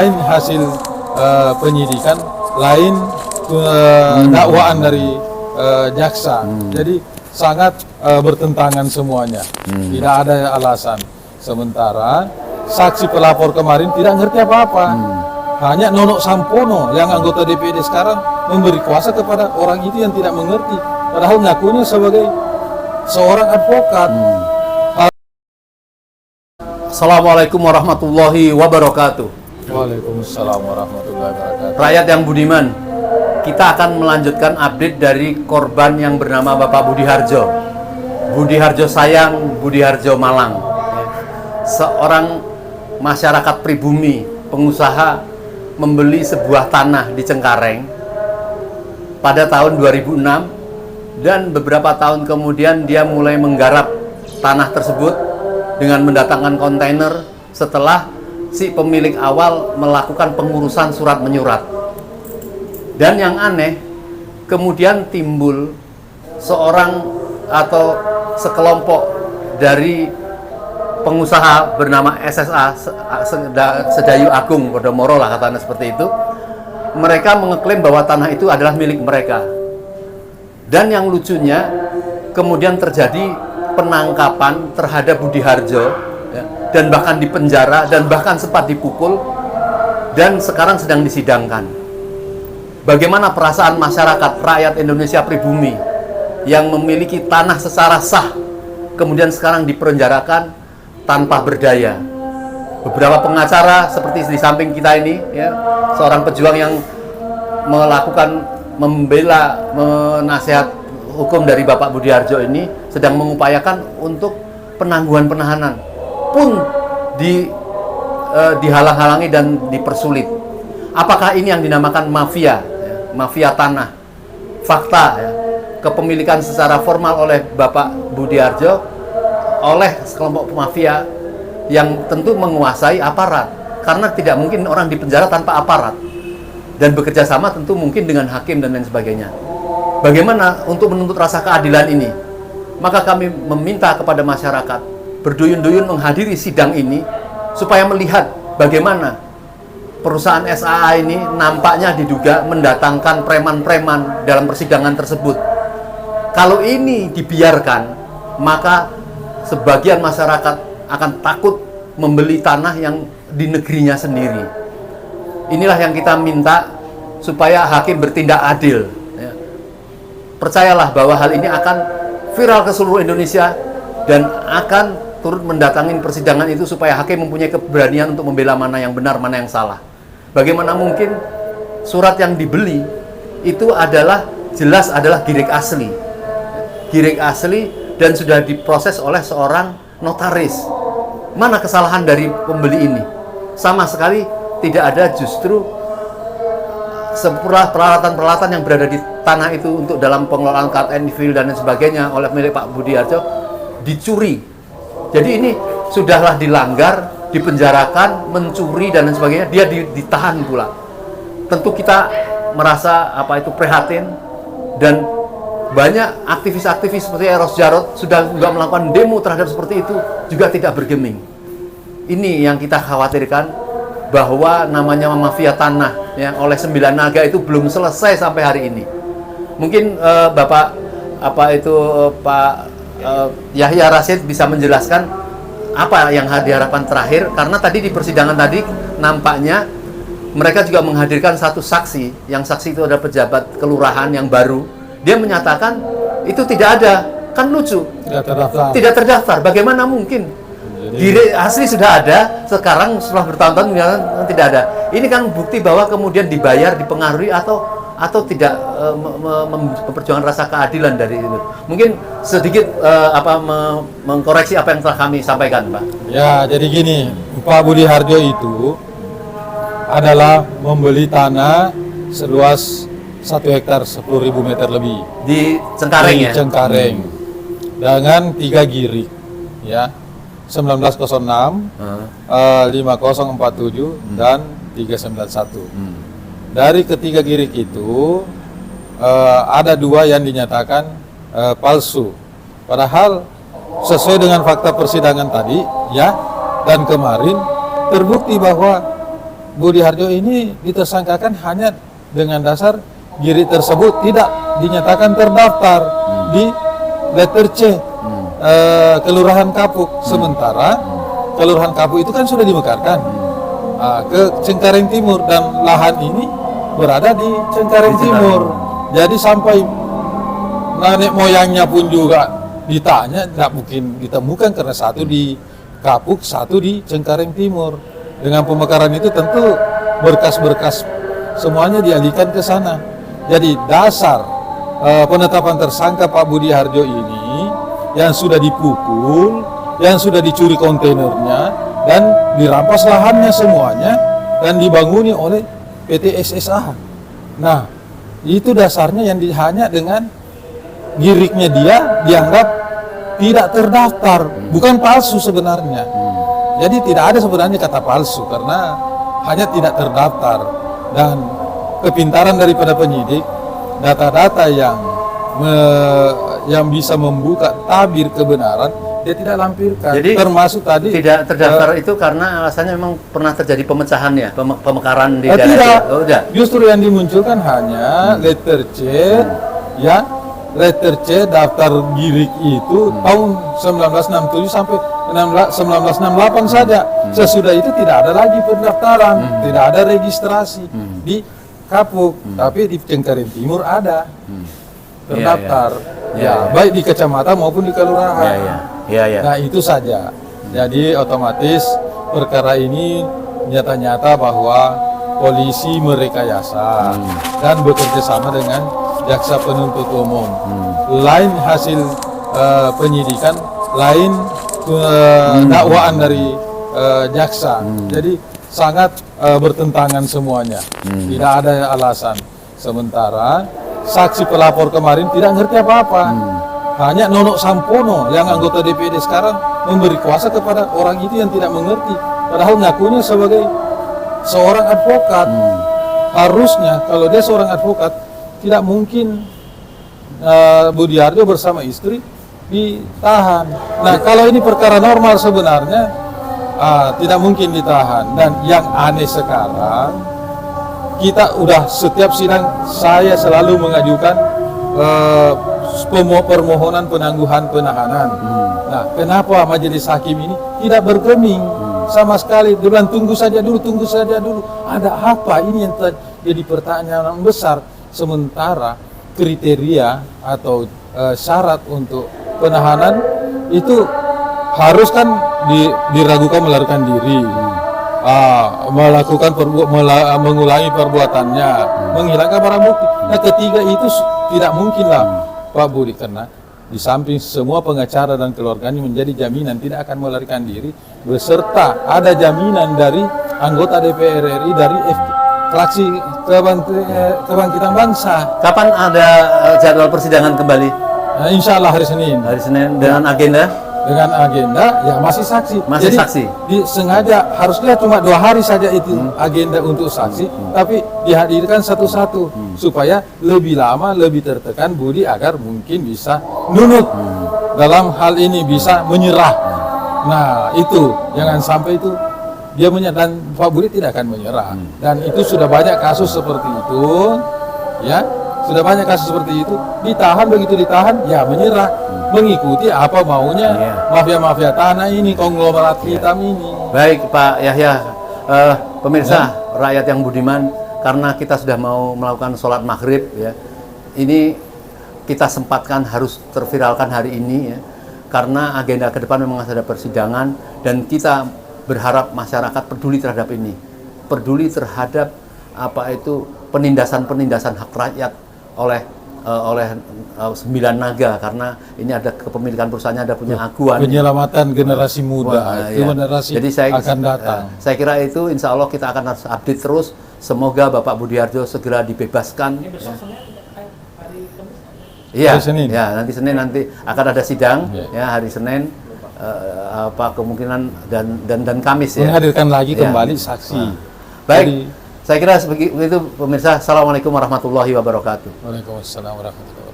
Lain hasil penyidikan, lain dakwaan dari jaksa. Jadi sangat bertentangan semuanya. Tidak ada alasan. Sementara saksi pelapor kemarin tidak ngerti apa-apa. Hanya Nono Sampono yang anggota DPD sekarang memberi kuasa kepada orang itu yang tidak mengerti. Padahal ngakunya sebagai seorang advokat. Assalamualaikum warahmatullahi wabarakatuh. Waalaikumsalam warahmatullahi wabarakatuh. Rakyat yang budiman, kita akan melanjutkan update dari korban yang bernama Bapak Budi Harjo. Budi Harjo sayang, Budi Harjo Malang. Seorang masyarakat pribumi, pengusaha, membeli sebuah tanah di Cengkareng pada tahun 2006, dan beberapa tahun kemudian dia mulai menggarap tanah tersebut dengan mendatangkan kontainer setelah si pemilik awal melakukan pengurusan surat menyurat. Dan yang aneh, kemudian timbul seorang atau sekelompok dari pengusaha bernama SSA, Sedayu Agung Podomoro lah katanya seperti itu. Mereka mengeklaim bahwa tanah itu adalah milik mereka. Dan yang lucunya, kemudian terjadi penangkapan terhadap Budi Harjo, ya, dan bahkan dipenjara, dan bahkan sempat dipukul, dan sekarang sedang disidangkan. Bagaimana perasaan masyarakat rakyat Indonesia pribumi yang memiliki tanah secara sah, kemudian sekarang dipenjarakan tanpa berdaya? Beberapa pengacara seperti di samping kita ini, ya, seorang pejuang yang membela, menasihat hukum dari Bapak Budi Harjo ini sedang mengupayakan untuk penangguhan penahanan pun dihalang-halangi dan dipersulit. Apakah ini yang dinamakan mafia, ya, mafia tanah? Fakta, ya, kepemilikan secara formal oleh Bapak Budi Harjo oleh sekelompok mafia yang tentu menguasai aparat, karena tidak mungkin orang dipenjara tanpa aparat, dan bekerja sama tentu mungkin dengan hakim dan lain sebagainya. Bagaimana untuk menuntut rasa keadilan ini? Maka kami meminta kepada masyarakat berduyun-duyun menghadiri sidang ini supaya melihat bagaimana perusahaan SAA ini nampaknya diduga mendatangkan preman-preman dalam persidangan tersebut. Kalau ini dibiarkan, maka sebagian masyarakat akan takut membeli tanah yang di negerinya sendiri. Inilah yang kita minta supaya hakim bertindak adil. Percayalah bahwa hal ini akan viral ke seluruh Indonesia dan akan turut mendatangi persidangan itu supaya hakim mempunyai keberanian untuk membela mana yang benar, mana yang salah. Bagaimana mungkin surat yang dibeli itu jelas adalah girik asli. Girik asli dan sudah diproses oleh seorang notaris. Mana kesalahan dari pembeli ini? Sama sekali tidak ada, justru peralatan-peralatan yang berada di tanah itu untuk dalam pengelolaan cut and fill dan sebagainya oleh milik Pak Budi Harjo dicuri. Jadi ini sudahlah dilanggar, dipenjarakan, mencuri dan lain sebagainya, dia ditahan pula. Tentu kita merasa prihatin, dan banyak aktivis-aktivis seperti Eros Jarot sudah juga melakukan demo terhadap seperti itu, juga tidak bergeming. Ini yang kita khawatirkan, bahwa namanya mafia tanah ya, oleh 9 naga itu belum selesai sampai hari ini. Mungkin Bapak Pak Yahya Rashid bisa menjelaskan apa yang diharapkan terakhir, karena tadi di persidangan tadi nampaknya mereka juga menghadirkan satu saksi, yang saksi itu adalah pejabat kelurahan yang baru. Dia menyatakan itu tidak ada. Kan lucu, tidak terdaftar. Bagaimana mungkin? Girik asli sudah ada, sekarang setelah bertahun-tahun tidak ada. Ini kan bukti bahwa kemudian dibayar, dipengaruhi atau tidak memperjuangkan rasa keadilan dari itu. Mungkin sedikit mengkoreksi apa yang telah kami sampaikan, Pak. Ya, jadi gini, Pak Budi Harjo itu adalah membeli tanah seluas 1 hektar 10.000 meter lebih di Cengkareng, di Cengkareng, dengan 3 girik, ya. 1906, 5047 dan 391. Dari ketiga girik itu ada 2 yang dinyatakan palsu. Padahal sesuai dengan fakta persidangan tadi, ya, dan kemarin terbukti bahwa Budi Harjo ini ditersangkakan hanya dengan dasar Giri tersebut tidak dinyatakan terdaftar di letter C Kelurahan Kapuk. Sementara Kelurahan Kapuk itu kan sudah dimekarkan ke Cengkareng Timur, dan lahan ini berada di Cengkareng Timur. Jadi sampai nenek moyangnya pun juga ditanya, tidak mungkin ditemukan karena satu di Kapuk, satu di Cengkareng Timur. Dengan pemekaran itu tentu berkas-berkas semuanya dialihkan ke sana. Jadi dasar penetapan tersangka Pak Budi Harjo ini yang sudah dipukul, yang sudah dicuri kontainernya, dan dirampas lahannya semuanya, dan dibanguni oleh PT SSA. Nah, itu dasarnya yang hanya dengan giriknya dia dianggap tidak terdaftar, bukan palsu sebenarnya. Jadi tidak ada sebenarnya kata palsu karena hanya tidak terdaftar, dan kepintaran daripada penyidik, data-data yang bisa membuka tabir kebenaran dia tidak lampirkan. Jadi termasuk tadi tidak terdaftar itu karena alasannya memang pernah terjadi pemecahan ya, pemekaran di daerah tidak. itu. Oh, tidak. Justru yang dimunculkan hanya letter C, ya letter C daftar girik itu tahun 1967 sampai 1968 saja. Sesudah itu tidak ada lagi pendaftaran, tidak ada registrasi di Kapuk, tapi di Cengkareng Timur ada terdaftar. Ya, baik di kecamatan maupun di kelurahan. Nah, itu saja. Jadi otomatis perkara ini nyata-nyata bahwa polisi merekayasa dan bekerja sama dengan jaksa penuntut umum. Lain hasil penyidikan, lain dakwaan dari jaksa. Jadi sangat bertentangan semuanya. Tidak ada alasan. Sementara saksi pelapor kemarin tidak ngerti apa-apa. Hanya Nono Sampono yang anggota DPD sekarang memberi kuasa kepada orang itu yang tidak mengerti. Padahal ngakunya sebagai seorang advokat. Harusnya kalau dia seorang advokat, tidak mungkin Budi Harjo bersama istri ditahan. Nah, kalau ini perkara normal sebenarnya tidak mungkin ditahan. Dan yang aneh sekarang, kita udah setiap sidang saya selalu mengajukan permohonan penangguhan penahanan. Nah, kenapa majelis hakim ini tidak bergeming sama sekali? Dia bilang tunggu saja dulu. Ada apa ini yang jadi pertanyaan besar? Sementara kriteria atau syarat untuk penahanan itu harus kan diragukan melarikan diri, mengulangi perbuatannya, menghilangkan barang bukti. Nah, ketiga itu tidak mungkin lah Pak Budi, karena di samping semua pengacara dan keluarganya menjadi jaminan tidak akan melarikan diri, beserta ada jaminan dari anggota DPR RI dari fraksi Kebangkitan Bangsa. Kapan ada jadwal persidangan kembali? Nah, insya Allah hari Senin. Hari Senin dengan agenda? Dengan agenda ya masih saksi. Masih jadi, saksi. Sengaja harusnya cuma 2 hari saja itu agenda untuk saksi, tapi dihadirkan satu-satu supaya lebih lama, lebih tertekan Budi agar mungkin bisa nunut dalam hal ini, bisa menyerah. Nah, itu jangan sampai itu dia menyerah, dan Pak Budi tidak akan menyerah. Dan itu sudah banyak kasus seperti itu, ya. Sudah banyak kasus seperti itu, ditahan, begitu ditahan ya menyerah, mengikuti apa maunya mafia-mafia tanah ini, konglomerat hitam ini. Baik Pak Yahya, pemirsa rakyat yang budiman, karena kita sudah mau melakukan sholat maghrib ya, ini kita sempatkan harus terviralkan hari ini ya, karena agenda ke depan memang ada persidangan, dan kita berharap masyarakat peduli terhadap ini, peduli terhadap apa itu penindasan hak rakyat oleh 9 naga, karena ini ada kepemilikan perusahaannya, ada punya aguan. Penyelamatan generasi muda, generasi jadi saya akan datang. Saya kira itu insya Allah kita akan harus update terus. Semoga Bapak Budi Harjo segera dibebaskan. Iya, ya nanti Senin nanti akan ada sidang ya hari Senin. Apa kemungkinan dan Kamis ya. Menghadirkan lagi kembali saksi. Baik. Jadi, saya kira begitu pemirsa. Assalamualaikum warahmatullahi wabarakatuh. Waalaikumsalam warahmatullahi wabarakatuh.